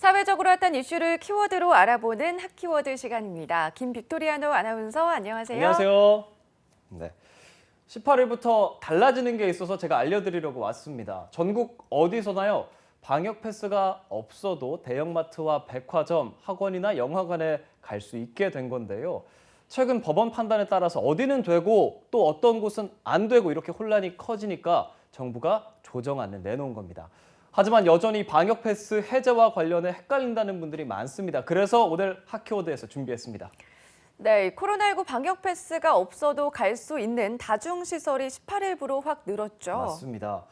사회적으로 핫한 이슈를 키워드로 알아보는 핫키워드 시간입니다. 김빅토리아노 아나운서 안녕하세요. 안녕하세요. 네. 18일부터 달라지는 게 있어서 제가 알려드리려고 왔습니다. 전국 어디서나요? 방역 패스가 없어도 대형마트와 백화점, 학원이나 영화관에 갈 수 있게 된 건데요. 최근 법원 판단에 따라서 어디는 되고 또 어떤 곳은 안 되고 이렇게 혼란이 커지니까 정부가 조정안을 내놓은 겁니다. 하지만 여전히 방역 패스 해제와 관련해 헷갈린다는 분들이 많습니다. 그래서 오늘 핫키워드에서 준비했습니다. 네, 코로나19 방역 패스가 없어도 갈 수 있는 다중시설이 18일부로 확 늘었죠. 맞습니다.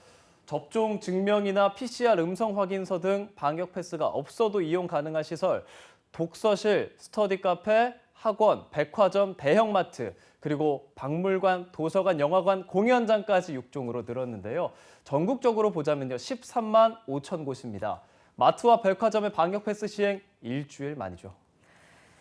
접종 증명이나 PCR 음성 확인서 등 방역 패스가 없어도 이용 가능한 시설, 독서실, 스터디 카페, 학원, 백화점, 대형마트, 그리고 박물관, 도서관, 영화관, 공연장까지 6종으로 늘었는데요. 전국적으로 보자면요, 13만 5천 곳입니다. 마트와 백화점의 방역 패스 시행 일주일 만이죠.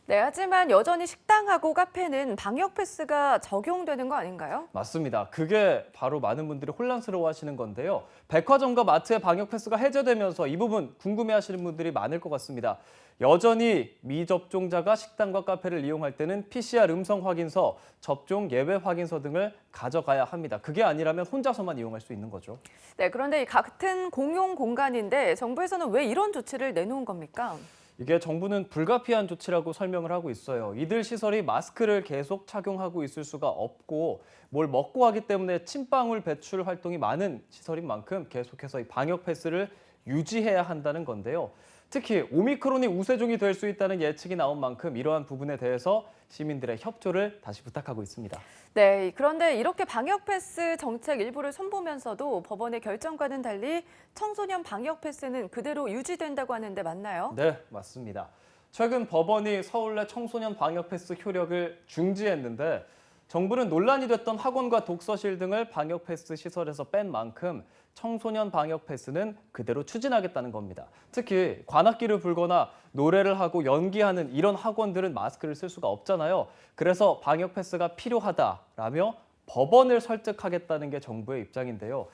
네, 하지만 여전히 식당하고 카페는 방역 패스가 적용되는 거 아닌가요? 맞습니다. 그게 바로 많은 분들이 혼란스러워하시는 건데요. 백화점과 마트의 방역 패스가 해제되면서 이 부분 궁금해하시는 분들이 많을 것 같습니다. 여전히 미접종자가 식당과 카페를 이용할 때는 PCR 음성 확인서, 접종 예외 확인서 등을 가져가야 합니다. 그게 아니라면 혼자서만 이용할 수 있는 거죠. 네, 그런데 이 같은 공용 공간인데 정부에서는 왜 이런 조치를 내놓은 겁니까? 이게 정부는 불가피한 조치라고 설명을 하고 있어요. 이들 시설이 마스크를 계속 착용하고 있을 수가 없고 뭘 먹고 하기 때문에 침방울 배출 활동이 많은 시설인 만큼 계속해서 이 방역 패스를 유지해야 한다는 건데요. 특히 오미크론이 우세종이 될 수 있다는 예측이 나온 만큼 이러한 부분에 대해서 시민들의 협조를 다시 부탁하고 있습니다. 네, 그런데 이렇게 방역 패스 정책 일부를 손보면서도 법원의 결정과는 달리 청소년 방역 패스는 그대로 유지된다고 하는데 맞나요? 네, 맞습니다. 최근 법원이 서울 내 청소년 방역 패스 효력을 중지했는데 정부는 논란이 됐던 학원과 독서실 등을 방역 패스 시설에서 뺀 만큼 청소년 방역 패스는 그대로 추진하겠다는 겁니다. 특히 관악기를 불거나 노래를 하고 연기하는 이런 학원들은 마스크를 쓸 수가 없잖아요. 그래서 방역 패스가 필요하다라며 법원을 설득하겠다는 게 정부의 입장인데요.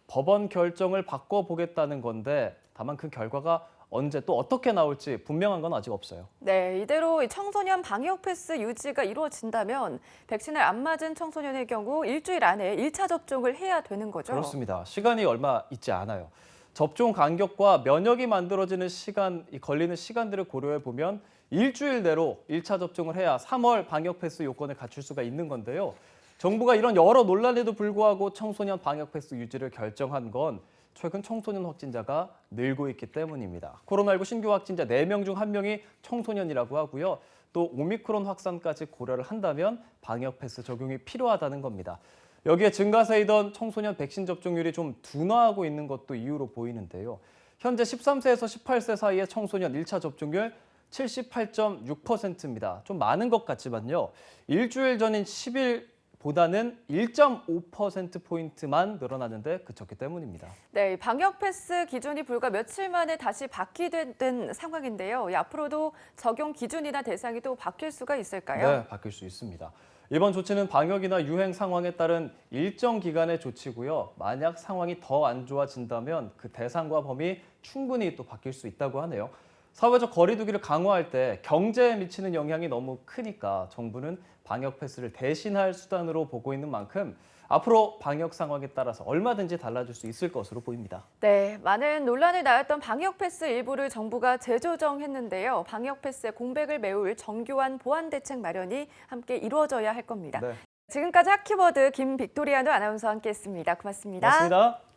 법원 결정을 바꿔보겠다는 건데 다만 그 결과가 언제 또 어떻게 나올지 분명한 건 아직 없어요. 네, 이대로 이 청소년 방역 패스 유지가 이루어진다면 백신을 안 맞은 청소년의 경우 일주일 안에 1차 접종을 해야 되는 거죠? 그렇습니다. 시간이 얼마 있지 않아요. 접종 간격과 면역이 만들어지는 시간, 걸리는 시간들을 고려해 보면 일주일 내로 1차 접종을 해야 3월 방역 패스 요건을 갖출 수가 있는 건데요. 정부가 이런 여러 논란에도 불구하고 청소년 방역 패스 유지를 결정한 건 최근 청소년 확진자가 늘고 있기 때문입니다. 코로나19 신규 확진자 4명 중 1명이 청소년이라고 하고요. 또 오미크론 확산까지 고려를 한다면 방역 패스 적용이 필요하다는 겁니다. 여기에 증가세이던 청소년 백신 접종률이 좀 둔화하고 있는 것도 이유로 보이는데요. 현재 13세에서 18세 사이의 청소년 1차 접종률 78.6%입니다. 좀 많은 것 같지만요. 일주일 전인 10일 보다는 1.5%포인트만 늘어나는데 그쳤기 때문입니다. 네, 방역 패스 기준이 불과 며칠 만에 다시 바뀌는 상황인데요. 앞으로도 적용 기준이나 대상이 또 바뀔 수가 있을까요? 네, 바뀔 수 있습니다. 이번 조치는 방역이나 유행 상황에 따른 일정 기간의 조치고요. 만약 상황이 더 안 좋아진다면 그 대상과 범위 충분히 또 바뀔 수 있다고 하네요. 사회적 거리 두기를 강화할 때 경제에 미치는 영향이 너무 크니까 정부는 방역 패스를 대신할 수단으로 보고 있는 만큼 앞으로 방역 상황에 따라서 얼마든지 달라질 수 있을 것으로 보입니다. 네, 많은 논란을 낳았던 방역 패스 일부를 정부가 재조정했는데요. 방역 패스의 공백을 메울 정교한 보완 대책 마련이 함께 이루어져야 할 겁니다. 네. 지금까지 핫키워드 김빅토리아노 아나운서와 함께했습니다. 고맙습니다. 고맙습니다.